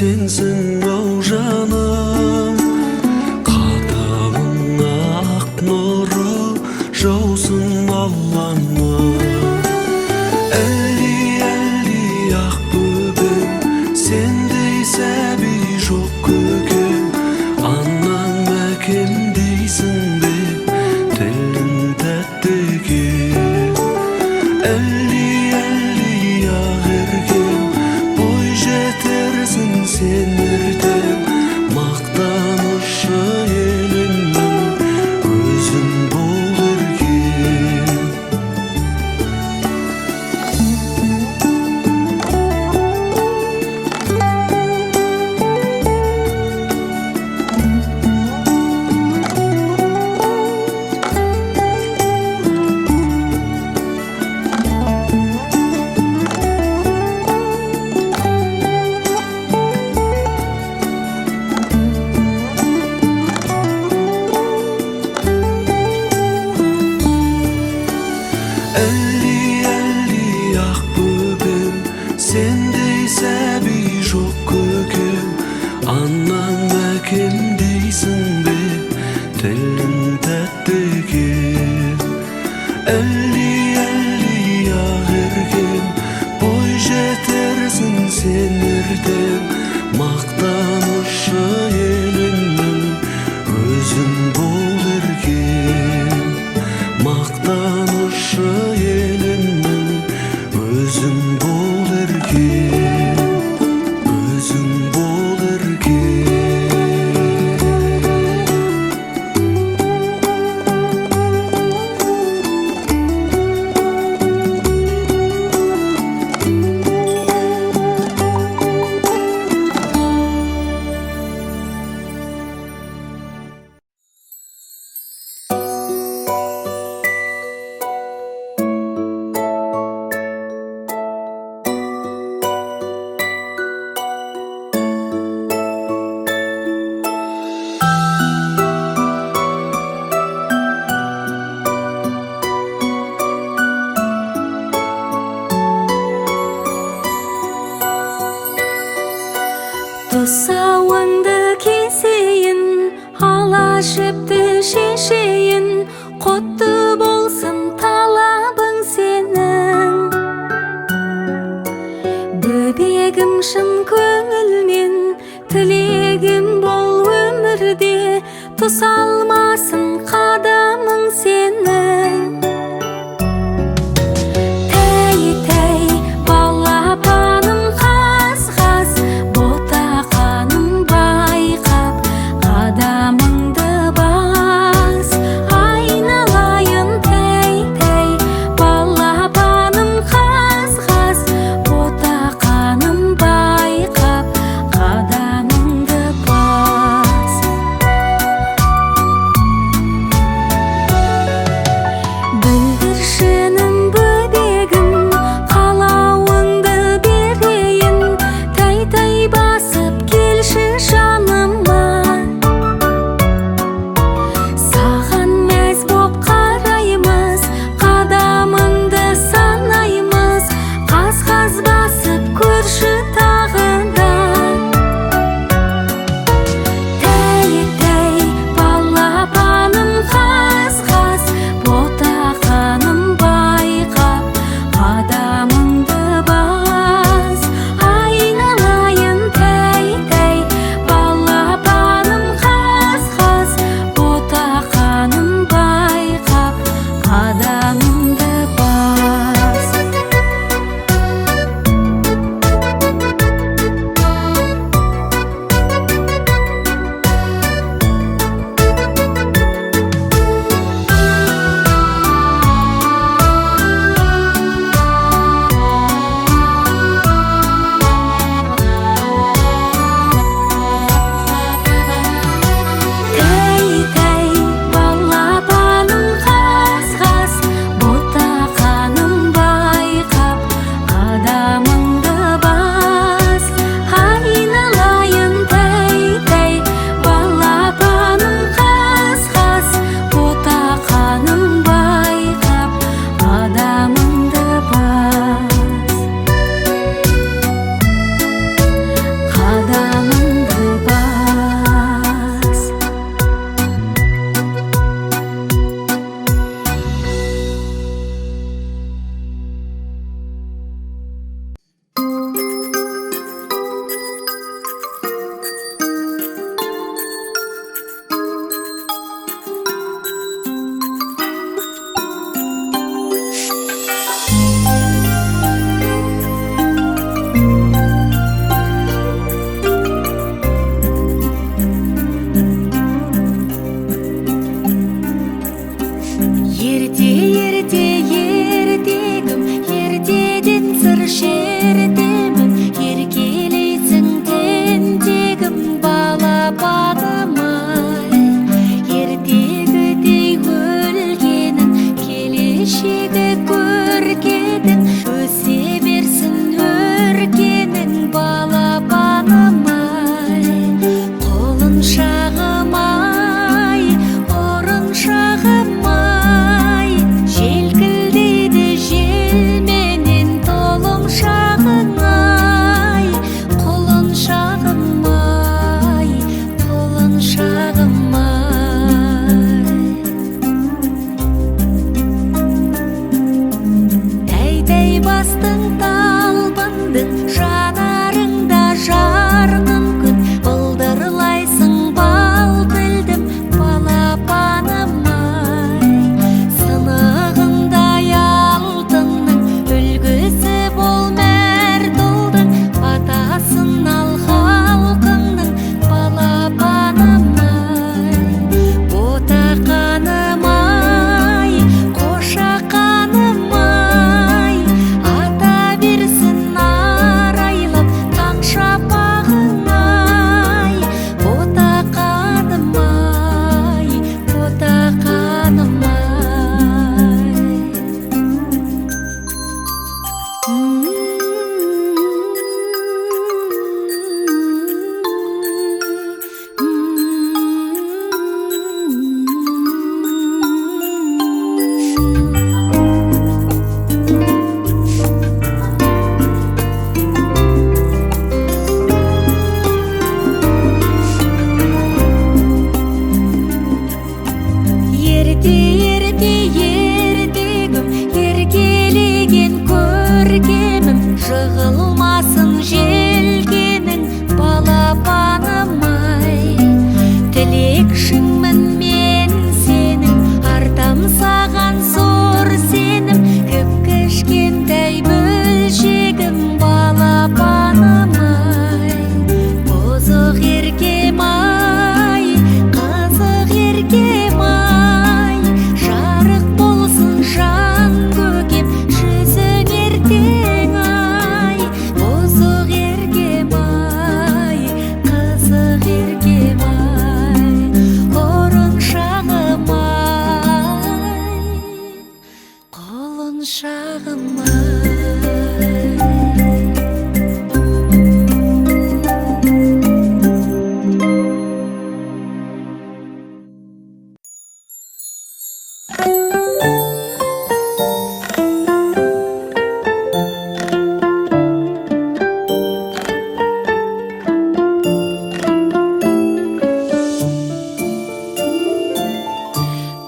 Sensin o жаным, кадамыңа ақ нұр Elli ақ бөбем, сендей сәби жоқ көкем. Анам әкем дейсің бе, тілің тәтті екен. Elli ақ еркем, бой жетерсің сен ертең. Мақтанышы елімнің өзің бол еркем. Мақтанышы елімнің өзің бол еркем. Өзің бол еркем.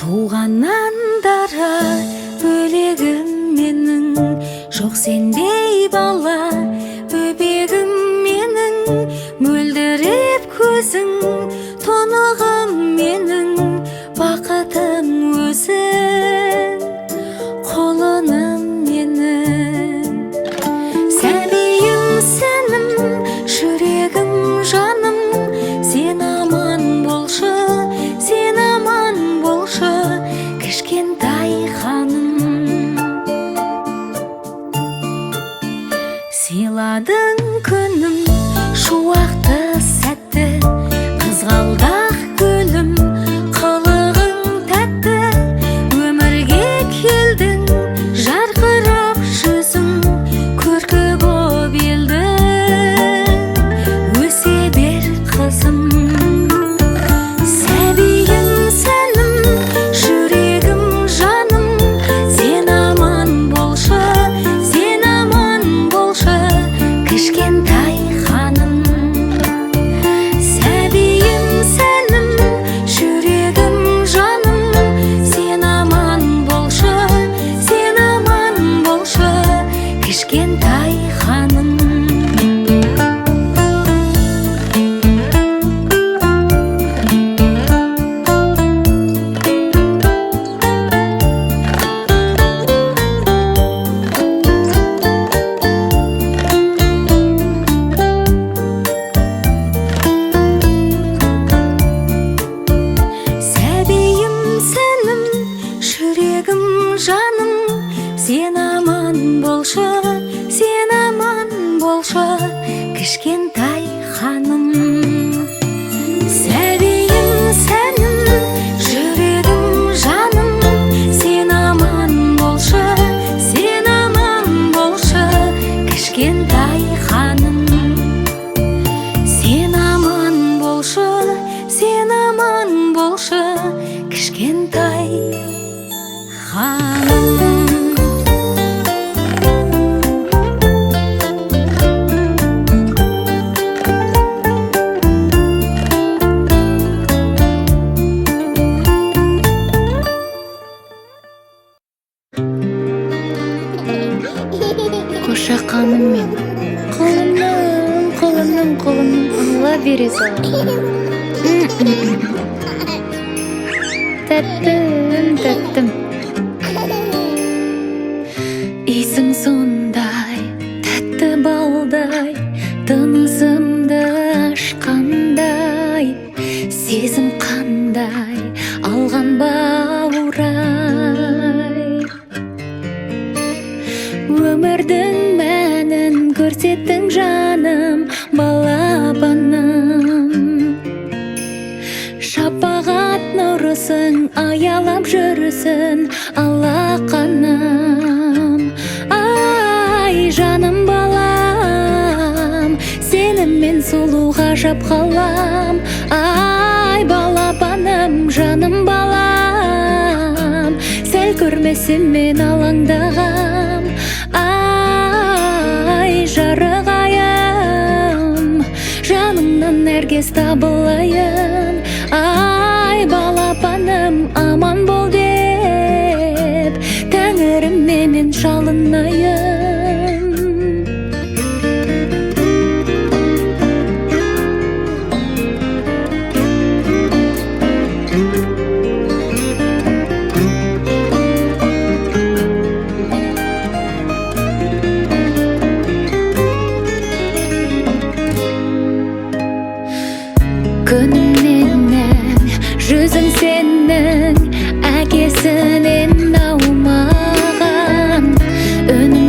Туғаннан дара бөлегім менің, жоқ сендей бала бөбегім менің. Мөлдіреп көзің, тұнығым менің, бақытым өзің, құлыным менің. Сәбиім сенім, жүрегім жаным, сен аман болшы, сен аман болшы, кішкентай ханым. Сыйладың күнім, шуақты сәтті, қызғалдақ гүлім, қылығың тәтті. Өмірге келдің, жарқырап жүзің, көркі боп елдің, өсе бер қызым. Сәбиім сенім, жүрегім жаным, сен аман болшы, сен аман болшы, кішкентай ханым. Сәбиім сенім, жүрегім жаным, сен аман болшы, сен аман болшы, кішкентай ханым. Сәбиім сенім, жүрегім жаным, сен аман болшы, сен аман болшы, кішкентай ханым. Сәбиім сенім, жүрегім жаным, сен аман болшы, сен аман болшы, кішкентай ханым. Сен аман болшы, сен аман болшы, кішкентай ханым. Қошақаным мен, құлыным, құлыным, құлыным, алла бере салам. Тәттім, тәттім. Исің сондай, тәтті балдай, тынысымды ашқандай, сезім қандай, алған баурай. Өмірдің мәнін көрсеттің жаным, балапаным. Шапағат нұрысың, аялап жүрісің, алақаным. Ай, жаным балам, сеніммен сұлу ғажап қалам. Ай, балапаным, жаным балам, сәл көрмесем мен алаңдағам. Ай, жарығайым, жанымнан әркез табылайын. Ай, балапаным, аман бол деп, тәңіріме мен шалынайын. Күнімнен жүзің сенің, әкесінен аумаған, үнің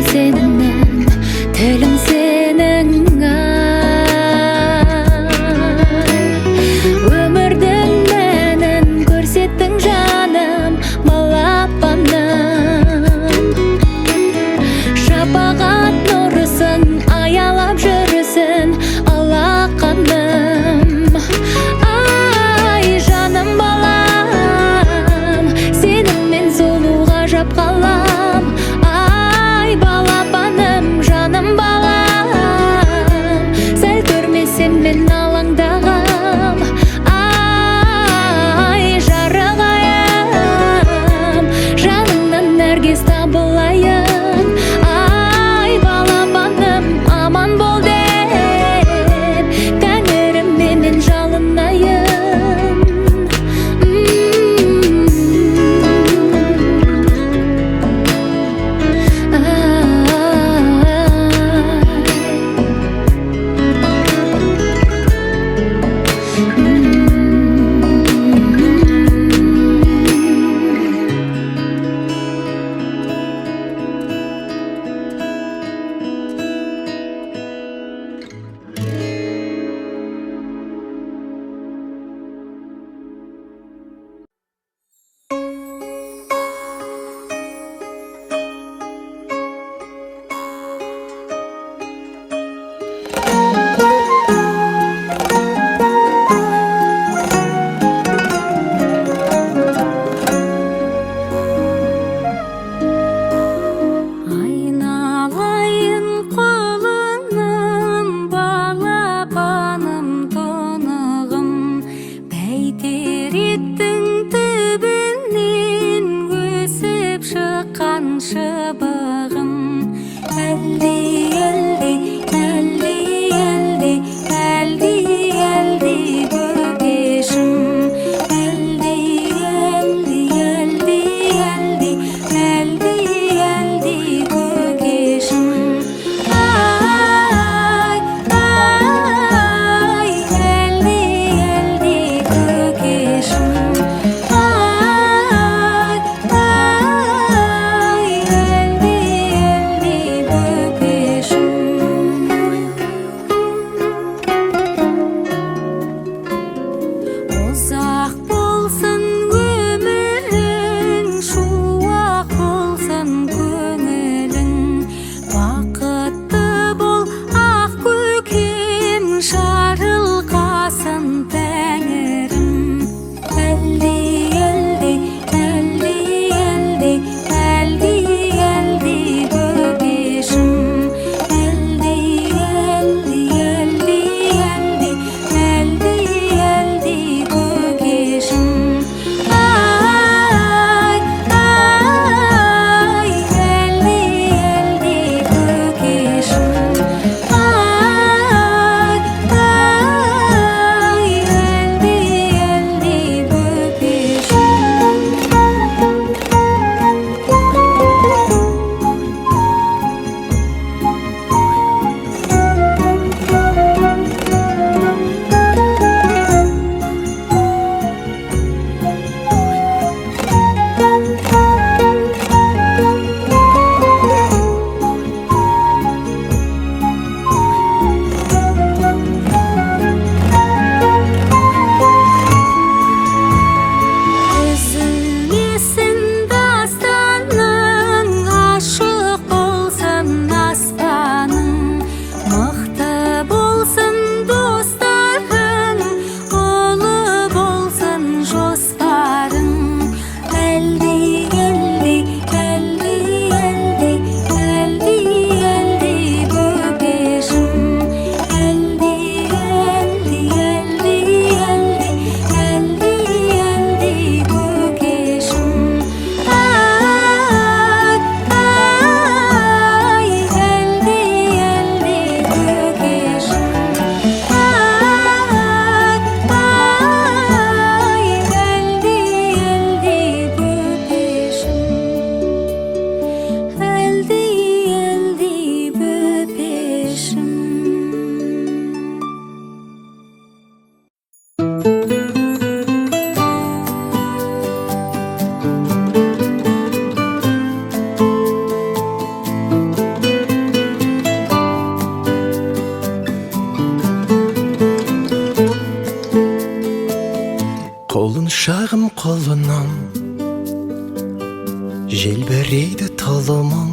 Желбірейді тұлымың,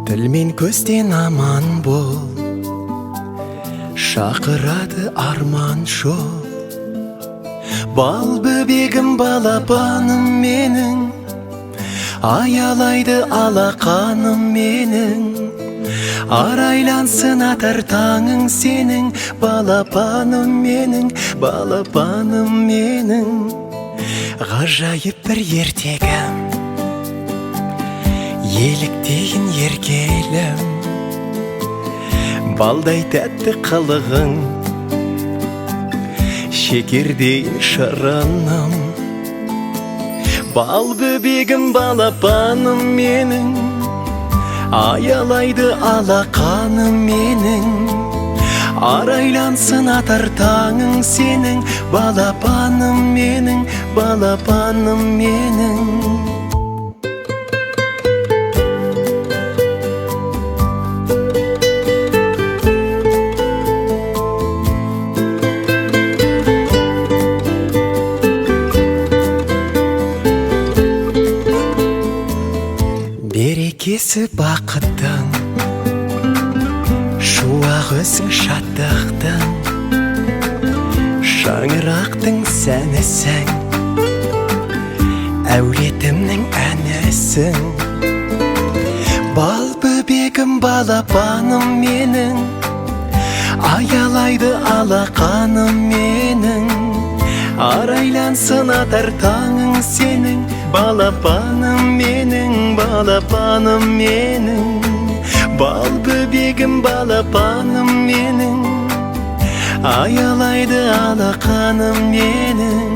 тіл мен көзден аман бол, шақырады арман жол. Бал бөбегім балапаным менің, аялайды алақаным менің. Арайлансын атар таңың сенің, балапаным менің, балапаным менің. Ғажайып бір ертегім, еліктейін еркелім, балдай тәтті қылығың, шекердей шырыным. Бал бөбегім балапаным менің, аялайды алақаным менің. Арайлансын атар таңың сенің, балапаным менің, балапаным менің. Берекесі бақыттың, шуақ өзің шаттықтың, шаңырақтың сәнісің, әулетімнің әнісің. Бал бөбегім балапаным менің, аялайды алақаным менің. Арайлансын атар таңың сенің, балапаным менің, балапаным менің. Бал бөбегім балапаным менің, аялайды алақаным менің.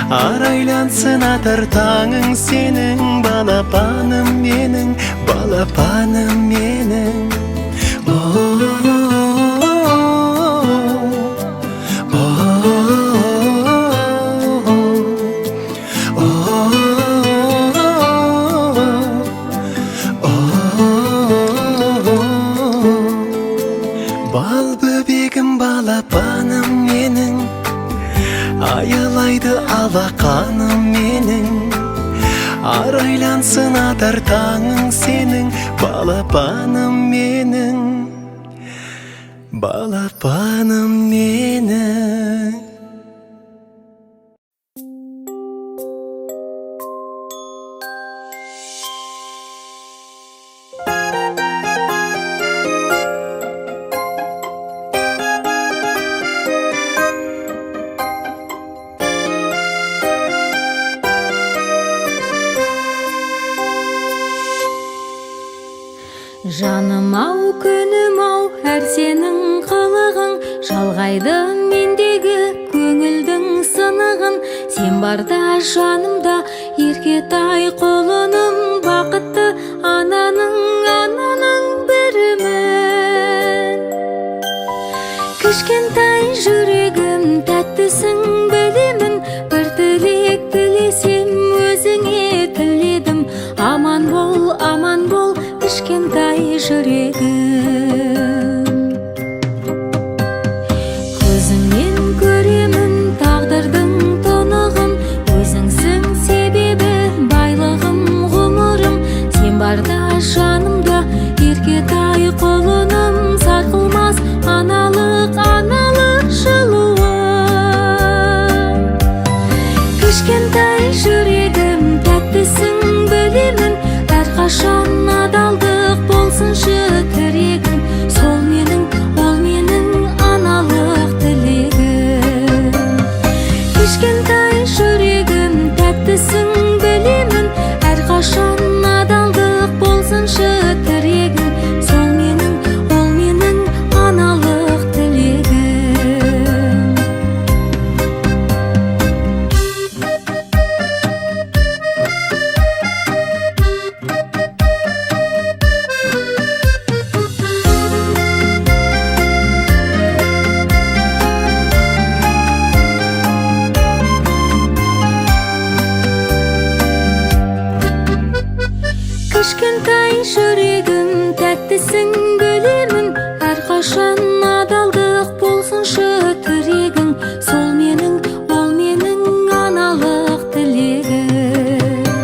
Арайлансын атар таңың сенің, балапаным менің, балапаным менің. Бал бөбегім балапаным менің, аялайды алақаным менің. Арайлансын атар таңың сенің, балапаным менің, балапаным менің. Жаным ау, күнім ау, әр сенің қылығың жалғайды мендегі көңілдің сынығын. Сен барда жанымда еркетай құлыным, бақытты ананың бірімін. Кішкентай жүрегім тәттісің білемін, бір тілек тілесем өзіңе тіледім. Аман бол, кішкентай жүрегім. Көзіңнен көремін тағдырдың тұнығын, өзіңсің себебі байлығым, ғұмырым. Сен барда жанымда еркетай құлыным, сарқылмас аналық жылуым. Кішкентай жүрегім тәттісің білемін, әрқашан адалдық болсыншы тірегім. Сол менің, ол менің аналық тілегім. Кішкентай жүрегім тәттісің білемін, әрқашан адалдық болсыншы тірегім. Сол менің, ол менің аналық тілегім. Кішкентай жүрегім тәттісің білемін, әрқашан адалдық болсыншы тірегің. Сол менің, ол менің аналық тілегім.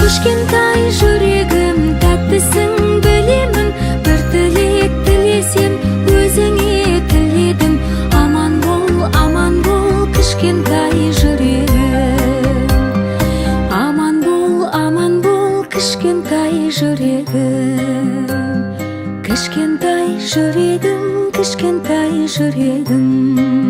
Кішкентай жүрегім, тәттісің білемін. Бір тілек тілесем, өзіңе тіледім. Аман бол, кішкентай жүрегім. Аман бол, кішкентай жүрегім. Кішкентай жүрегім, кішкентай жүрегім.